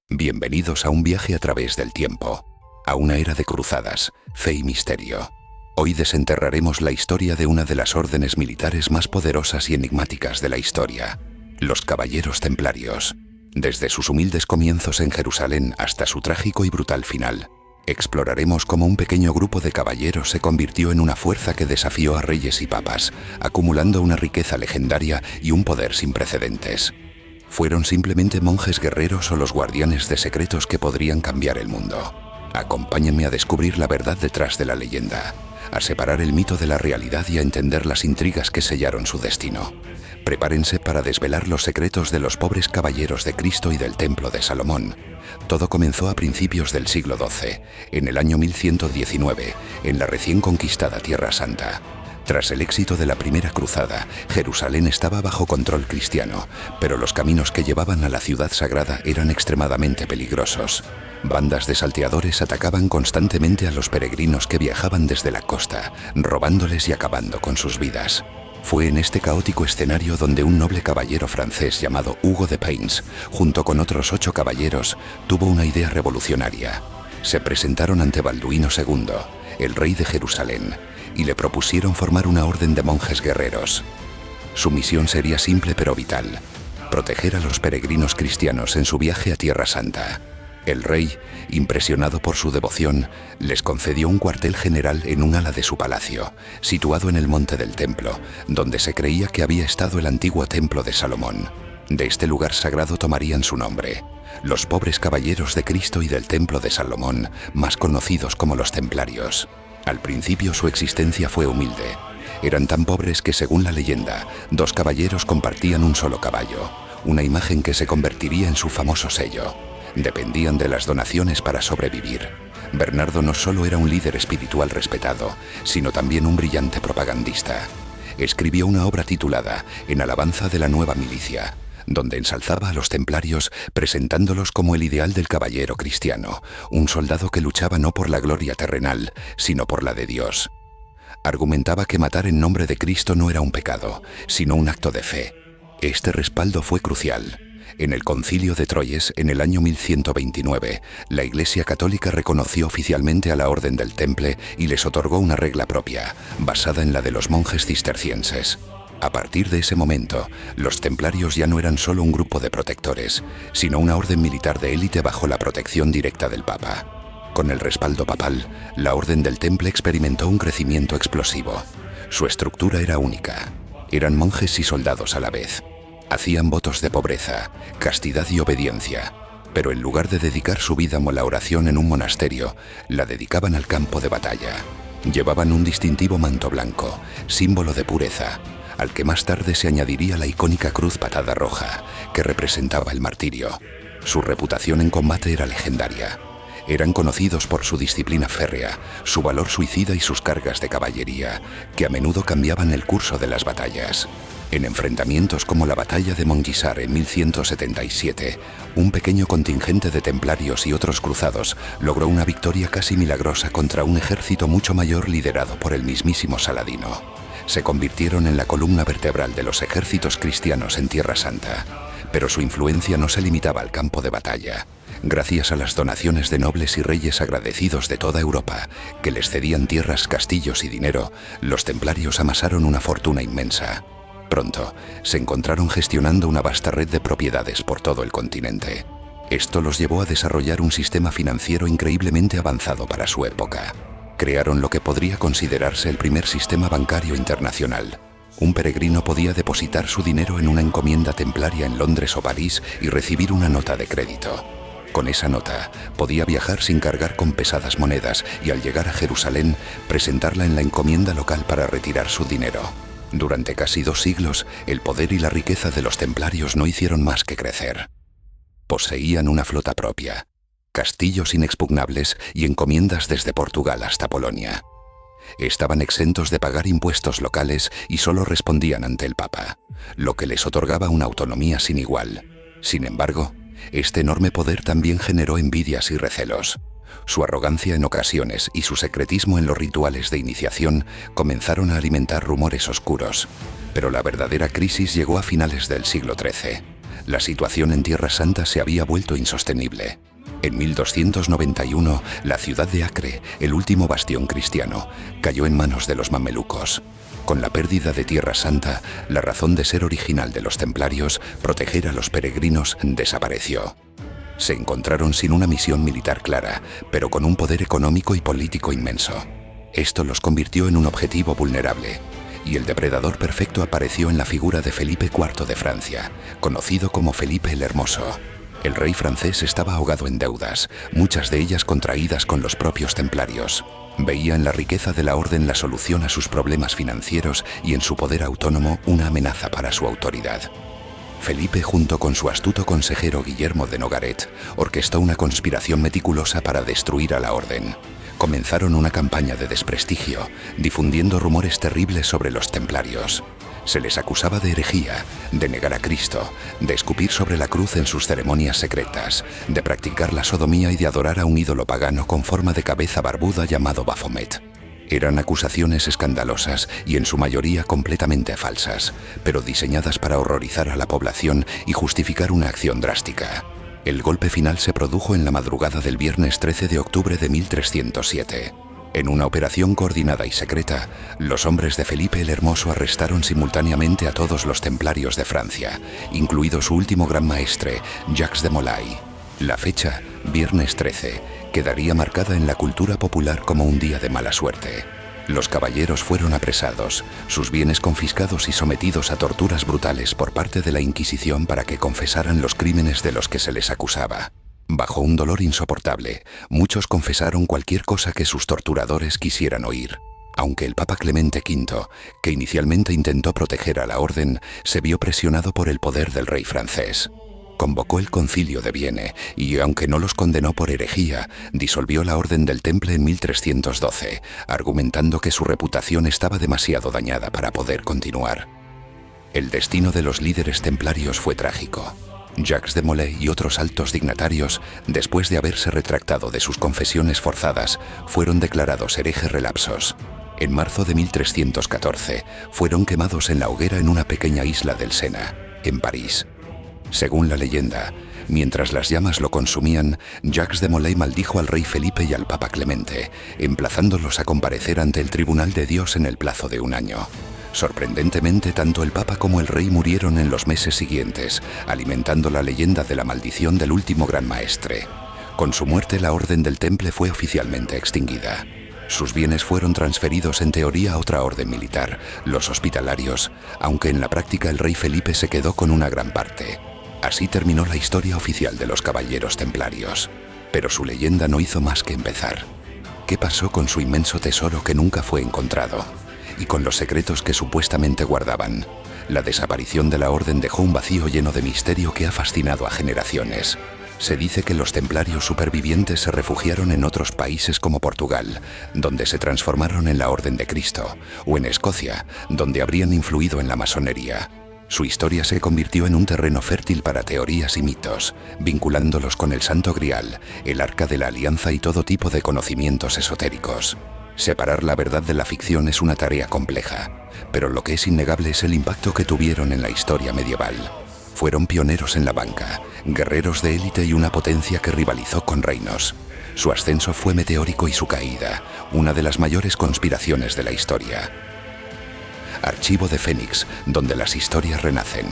Bienvenidos a un viaje a través del tiempo, a una era de cruzadas, fe y misterio. Hoy desenterraremos la historia de una de las órdenes militares más poderosas y enigmáticas de la historia, los Caballeros Templarios. Desde sus humildes comienzos en Jerusalén hasta su trágico y brutal final, exploraremos cómo un pequeño grupo de caballeros se convirtió en una fuerza que desafió a reyes y papas, acumulando una riqueza legendaria y un poder sin precedentes. ¿Fueron simplemente monjes guerreros o los guardianes de secretos que podrían cambiar el mundo? Acompáñenme a descubrir la verdad detrás de la leyenda, a separar el mito de la realidad y a entender las intrigas que sellaron su destino. Prepárense para desvelar los secretos de los pobres caballeros de Cristo y del Templo de Salomón. Todo comenzó a principios del siglo XII, en el año 1119, en la recién conquistada Tierra Santa. Tras el éxito de la primera cruzada, Jerusalén estaba bajo control cristiano, pero los caminos que llevaban a la ciudad sagrada eran extremadamente peligrosos. Bandas de salteadores atacaban constantemente a los peregrinos que viajaban desde la costa, robándoles y acabando con sus vidas. Fue en este caótico escenario donde un noble caballero francés llamado Hugo de Payns, junto con otros 8 caballeros, tuvo una idea revolucionaria. Se presentaron ante Balduino II, el rey de Jerusalén, y le propusieron formar una orden de monjes guerreros. Su misión sería simple pero vital: proteger a los peregrinos cristianos en su viaje a Tierra Santa. El rey, impresionado por su devoción, les concedió un cuartel general en un ala de su palacio, situado en el monte del templo, donde se creía que había estado el antiguo templo de Salomón. De este lugar sagrado tomarían su nombre: los pobres caballeros de Cristo y del templo de Salomón, más conocidos como los Templarios. Al principio su existencia fue humilde. Eran tan pobres que, según la leyenda, 2 caballeros compartían un solo caballo, una imagen que se convertiría en su famoso sello. Dependían de las donaciones para sobrevivir. Bernardo no solo era un líder espiritual respetado, sino también un brillante propagandista. Escribió una obra titulada En alabanza de la nueva milicia, donde ensalzaba a los templarios presentándolos como el ideal del caballero cristiano, un soldado que luchaba no por la gloria terrenal, sino por la de Dios. Argumentaba que matar en nombre de Cristo no era un pecado, sino un acto de fe. Este respaldo fue crucial. En el Concilio de Troyes, en el año 1129, la Iglesia Católica reconoció oficialmente a la Orden del Temple y les otorgó una regla propia, basada en la de los monjes cistercienses. A partir de ese momento, los templarios ya no eran solo un grupo de protectores, sino una orden militar de élite bajo la protección directa del Papa. Con el respaldo papal, la Orden del Temple experimentó un crecimiento explosivo. Su estructura era única. Eran monjes y soldados a la vez. Hacían votos de pobreza, castidad y obediencia, pero en lugar de dedicar su vida a la oración en un monasterio, la dedicaban al campo de batalla. Llevaban un distintivo manto blanco, símbolo de pureza, al que más tarde se añadiría la icónica cruz patada roja, que representaba el martirio. Su reputación en combate era legendaria. Eran conocidos por su disciplina férrea, su valor suicida y sus cargas de caballería, que a menudo cambiaban el curso de las batallas. En enfrentamientos como la batalla de Montgisar en 1177, un pequeño contingente de templarios y otros cruzados logró una victoria casi milagrosa contra un ejército mucho mayor liderado por el mismísimo Saladino. Se convirtieron en la columna vertebral de los ejércitos cristianos en Tierra Santa, pero su influencia no se limitaba al campo de batalla. Gracias a las donaciones de nobles y reyes agradecidos de toda Europa, que les cedían tierras, castillos y dinero, los templarios amasaron una fortuna inmensa. Pronto, se encontraron gestionando una vasta red de propiedades por todo el continente. Esto los llevó a desarrollar un sistema financiero increíblemente avanzado para su época. Crearon lo que podría considerarse el primer sistema bancario internacional. Un peregrino podía depositar su dinero en una encomienda templaria en Londres o París y recibir una nota de crédito. Con esa nota, podía viajar sin cargar con pesadas monedas y, al llegar a Jerusalén, presentarla en la encomienda local para retirar su dinero. Durante casi 2 siglos, el poder y la riqueza de los templarios no hicieron más que crecer. Poseían una flota propia, castillos inexpugnables y encomiendas desde Portugal hasta Polonia. Estaban exentos de pagar impuestos locales y solo respondían ante el Papa, lo que les otorgaba una autonomía sin igual. Sin embargo, este enorme poder también generó envidias y recelos. Su arrogancia en ocasiones y su secretismo en los rituales de iniciación comenzaron a alimentar rumores oscuros. Pero la verdadera crisis llegó a finales del siglo XIII. La situación en Tierra Santa se había vuelto insostenible. En 1291, la ciudad de Acre, el último bastión cristiano, cayó en manos de los mamelucos. Con la pérdida de Tierra Santa, la razón de ser original de los templarios, proteger a los peregrinos, desapareció. Se encontraron sin una misión militar clara, pero con un poder económico y político inmenso. Esto los convirtió en un objetivo vulnerable, y el depredador perfecto apareció en la figura de Felipe IV de Francia, conocido como Felipe el Hermoso. El rey francés estaba ahogado en deudas, muchas de ellas contraídas con los propios templarios. Veía en la riqueza de la orden la solución a sus problemas financieros y en su poder autónomo una amenaza para su autoridad. Felipe, junto con su astuto consejero Guillermo de Nogaret, orquestó una conspiración meticulosa para destruir a la orden. Comenzaron una campaña de desprestigio, difundiendo rumores terribles sobre los templarios. Se les acusaba de herejía, de negar a Cristo, de escupir sobre la cruz en sus ceremonias secretas, de practicar la sodomía y de adorar a un ídolo pagano con forma de cabeza barbuda llamado Baphomet. Eran acusaciones escandalosas y en su mayoría completamente falsas, pero diseñadas para horrorizar a la población y justificar una acción drástica. El golpe final se produjo en la madrugada del viernes 13 de octubre de 1307. En una operación coordinada y secreta, los hombres de Felipe el Hermoso arrestaron simultáneamente a todos los templarios de Francia, incluido su último gran maestre, Jacques de Molay. La fecha, viernes 13, quedaría marcada en la cultura popular como un día de mala suerte. Los caballeros fueron apresados, sus bienes confiscados y sometidos a torturas brutales por parte de la Inquisición para que confesaran los crímenes de los que se les acusaba. Bajo un dolor insoportable, muchos confesaron cualquier cosa que sus torturadores quisieran oír. Aunque el Papa Clemente V, que inicialmente intentó proteger a la orden, se vio presionado por el poder del rey francés. Convocó el Concilio de Vienne y, aunque no los condenó por herejía, disolvió la Orden del Temple en 1312, argumentando que su reputación estaba demasiado dañada para poder continuar. El destino de los líderes templarios fue trágico. Jacques de Molay y otros altos dignatarios, después de haberse retractado de sus confesiones forzadas, fueron declarados herejes relapsos. En marzo de 1314, fueron quemados en la hoguera en una pequeña isla del Sena, en París. Según la leyenda, mientras las llamas lo consumían, Jacques de Molay maldijo al rey Felipe y al Papa Clemente, emplazándolos a comparecer ante el tribunal de Dios en el plazo de un año. Sorprendentemente, tanto el Papa como el rey murieron en los meses siguientes, alimentando la leyenda de la maldición del último gran maestre. Con su muerte, la Orden del Temple fue oficialmente extinguida. Sus bienes fueron transferidos en teoría a otra orden militar, los hospitalarios, aunque en la práctica el rey Felipe se quedó con una gran parte. Así terminó la historia oficial de los caballeros templarios. Pero su leyenda no hizo más que empezar. ¿Qué pasó con su inmenso tesoro que nunca fue encontrado? Y con los secretos que supuestamente guardaban. La desaparición de la orden dejó un vacío lleno de misterio que ha fascinado a generaciones. Se dice que los templarios supervivientes se refugiaron en otros países como Portugal, donde se transformaron en la Orden de Cristo, o en Escocia, donde habrían influido en la masonería. Su historia se convirtió en un terreno fértil para teorías y mitos, vinculándolos con el Santo Grial, el Arca de la Alianza y todo tipo de conocimientos esotéricos. Separar la verdad de la ficción es una tarea compleja, pero lo que es innegable es el impacto que tuvieron en la historia medieval. Fueron pioneros en la banca, guerreros de élite y una potencia que rivalizó con reinos. Su ascenso fue meteórico y su caída, una de las mayores conspiraciones de la historia. Archivo de Fénix, donde las historias renacen.